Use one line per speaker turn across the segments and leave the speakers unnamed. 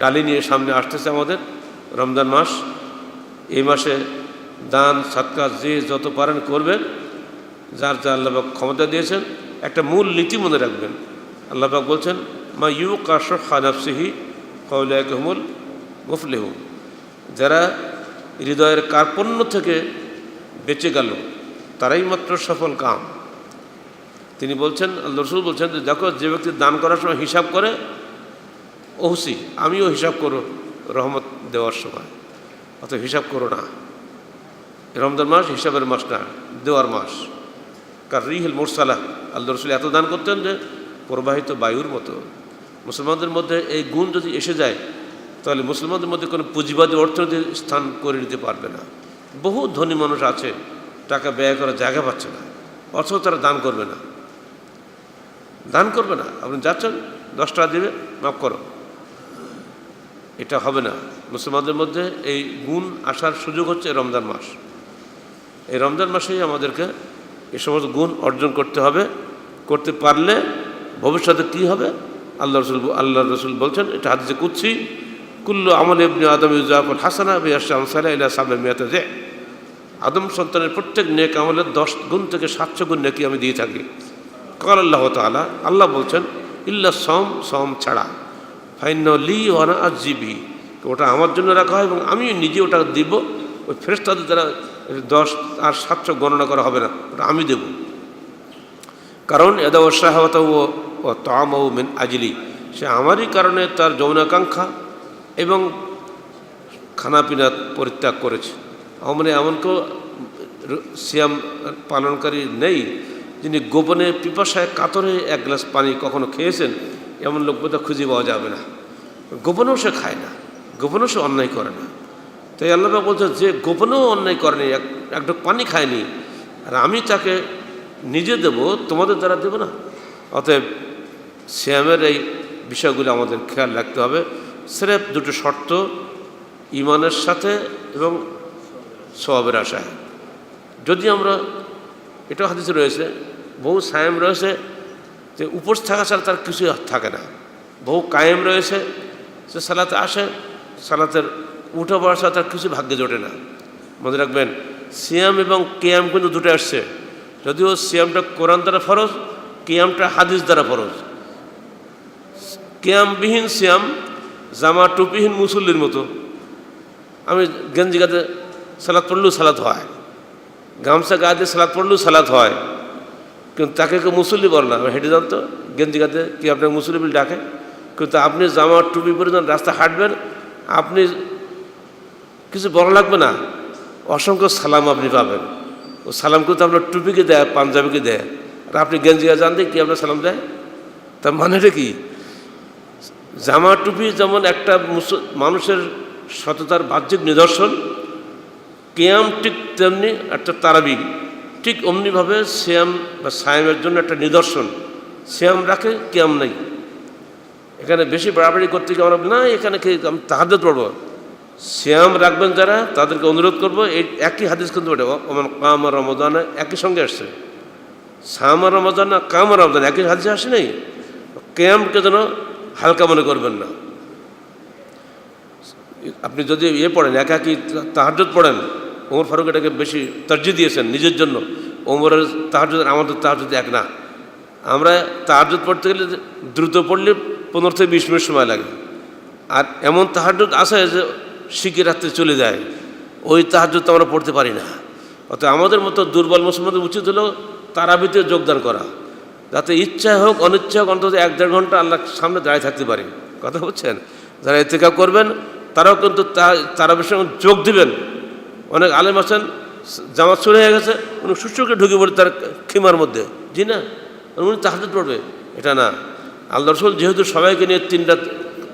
ডালি নিয়ে সামনে আসতেছে আমাদের রমজান মাস। এই মাসে দান সদকা যে যত পারেন করবেন, যার যা আল্লাহ পাক ক্ষমতা দিয়েছেন। একটা মূল নীতি মনে রাখবেন, আল্লাহ পাক বলছেন মা ইউকা শুহা নাফসিহি ফাউলাইকা হুমুল মুফলিহুন, যারা হৃদয়ের কার্পণ্য থেকে বেঁচে গেল তারাই মাত্র সফল কাম। তিনি বলছেন, আল্লাহ রাসূল বলছেন যে দেখো, যে ব্যক্তি দান করার সময় হিসাব করে, ওহসি আমিও হিসাব করো রহমত দেওয়ার সময়, অত হিসাব করো না। রমজান মাস হিসাবের মাস না, দেওয়ার মাস। কার রিহিল মুরসালা, আল্লাহ রাসূল এত দান করতেন যে প্রবাহিত বায়ুর মতো। মুসলমানদের মধ্যে এই গুণ যদি এসে যায় তাহলে মুসলমানদের মধ্যে কোনো পুঁজিবাদী অর্থনীতি স্থান করে নিতে পারবে না। বহু ধনী মানুষ আছে, টাকা ব্যয় করার জায়গা পাচ্ছে না, অথচ তারা দান করবে না, দান করবে না। আপনি যাচ্ছেন 10 টাকা দেবে, মাফ করো, এটা হবে না। মুসলমানদের মধ্যে এই গুণ আসার সুযোগ হচ্ছে রমজান মাস। এই রমজান মাসেই আমাদেরকে এই সমস্ত গুণ অর্জন করতে হবে। করতে পারলে ভবিষ্যতে কী হবে, আল্লাহ রসুল বলছেন, এটা হাদিসে কুদসি, কুল্লু আমল ইবনে আদম ইউজাফুল হাসানা বিআশরি আমসালিহা ইলা 700 যে আদম সন্তানের প্রত্যেক নেক আমলের 10 গুণ থেকে 700 গুণ নেকি আমি দিয়ে থাকি। কাল আল্লাহ তাআলা, আল্লাহ বলছেন ইল্লা সম ছাড়া, ফাইন্না লি ওয়া আনা আযিবি, ওটা আমার জন্য রাখা হয় এবং আমি নিজে ওটা দিব। ওই ফেরেশতাদের দ্বারা 10 আর 700 গণনা করা হবে না, ওটা আমি দেব। কারণ এদা ও শাহাওয়াতা ও তামাউ মিন আজলি, সে আমারই কারণে তার যৌনাকাঙ্ক্ষা এবং খানাপিনা পরিত্যাগ করেছে। মানে এমন কেউ সিয়াম পালনকারী নেই যিনি গোপনে পিপাসায় কাতরে 1 গ্লাস পানি কখনো খেয়েছেন, এমন লোক বোধহয় খুঁজে পাওয়া যাবে না। গোপনেও সে খায় না, গোপনেও সে অন্যায় করে না। তাই আল্লাহ বলছে যে গোপনেও অন্যায় করেনি, এক ঢোক পানি খায়নি, আর আমি তাকে নিজে দেব, তোমাদের দ্বারা দেব না। অতএব সিয়ামের এই বিষয়গুলো আমাদের খেয়াল রাখতে হবে। স্রেফ 2টো শর্ত, ইমানের সাথে এবং সওয়াবের আশায়। যদি আমরা, এটা হাদিসে রয়েছে, বহু সায়েম রয়েছে যে উপোস থাকা ছাড়া তার কিছু থাকে না, বহু কায়েম রয়েছে সে সালাতে আসে, সালাতের উঠা পড়া ছাড়া তার কিছু ভাগ্যে জোটে না। মনে রাখবেন, সিয়াম এবং কিয়াম কিন্তু দুটো আসছে, যদিও সিয়ামটা কোরআন দ্বারা ফরজ, কিয়ামটা হাদিস দ্বারা ফরজ। কিয়ামবিহীন সিয়াম জামা টুপিহীন মুসল্লির মতো। আমি গেঞ্জি গাতে সালাত পড়লেও সালাত হয়, গামছা গায়ে দিয়ে সালাত পড়লেও সালাত হয়, কিন্তু তাকে কেউ মুসল্লি বলে না। হেঁটে যান তো গেঞ্জি গাতে, কি আপনাকে মুসল্লি বলে ডাকে? কিন্তু আপনি জামা টুপি পরে যখন রাস্তা হাঁটবেন, আপনি কিছু বলা লাগবে না, অসংখ্য সালাম আপনি পাবেন। ও সালাম কিন্তু আপনার টুপিকে দেয়, পাঞ্জাবিকে দেয়, আর আপনি গেঞ্জি গায়ে জান দিয়ে কি আপনার সালাম দেয়? তার মানেটা কি? জামা টুপি যেমন একটা মানুষের সততার বাহ্যিক নিদর্শন, কিয়াম ঠিক তেমনি একটা তারাবি, ঠিক অমনিভাবে সিয়াম বা সায়েমের জন্য একটা নিদর্শন। সিয়াম রাখে, কিয়াম নেই। এখানে বেশি বাড়াবাড়ি করতে গিয়ে আমরা না, এখানে আমি তাহাজ্জুদ পড়ব। সিয়াম রাখবেন যারা, তাদেরকে অনুরোধ করবো, এই একই হাদিস কিন্তু ওটা ওমান কামা রমাদান একই সঙ্গে আসছে। সামা রমাদান না কামা রমাদান একই হাদিসে আসে নেই। কিয়ামকে যেন হালকা মনে করবেন না। আপনি যদি পড়েন, একাকি তাহাজ্জুদ পড়েন, ওমর ফারুক এটাকে বেশি তরজিহ দিয়েছেন নিজের জন্য। ওমরের তাহাজ্জুদ আমাদের তাহাজ্জুদ এক না। আমরা তাহাজ্জুদ পড়তে গেলে দ্রুত পড়লে 15 থেকে 20 মিনিট সময় লাগে, আর এমন তাহাজ্জুদ আছে যে শিখে রাখতে চলে যায়, ওই তাহাজ্জুদ তো আমরা পড়তে পারি না। অর্থাৎ আমাদের মতো দুর্বল মুসলমানদের উচিত হলো তারাবিতে যোগদান করা, যাতে ইচ্ছা হোক অনিচ্ছা হোক অন্তত 1-1.5 ঘন্টা আল্লাহর সামনে দাঁড়িয়ে থাকতে পারি। কথা বলছেন? যারা ইতিকাফ করবেন তারাও কিন্তু তারাবির সঙ্গে যোগ দিবেন। অনেক আলেম আছেন, জামাত শুরু হয়ে গেছে, উনি সুসুকে ঢুকে পড়ে তার খিমার মধ্যে, জি না, উনি তাহাজ্জুদ পড়বে, এটা না। আল্লাহ রাসূল যেহেতু সবাইকে নিয়ে 3 রাত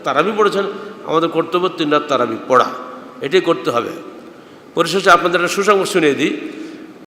তারাবি পড়েছেন, আমাদের কর্তব্য 3 রাত তারাবি পড়া, এটাই করতে হবে। পরিশেষে আপনাদের একটা সুসংবাদ শুনিয়ে দিই।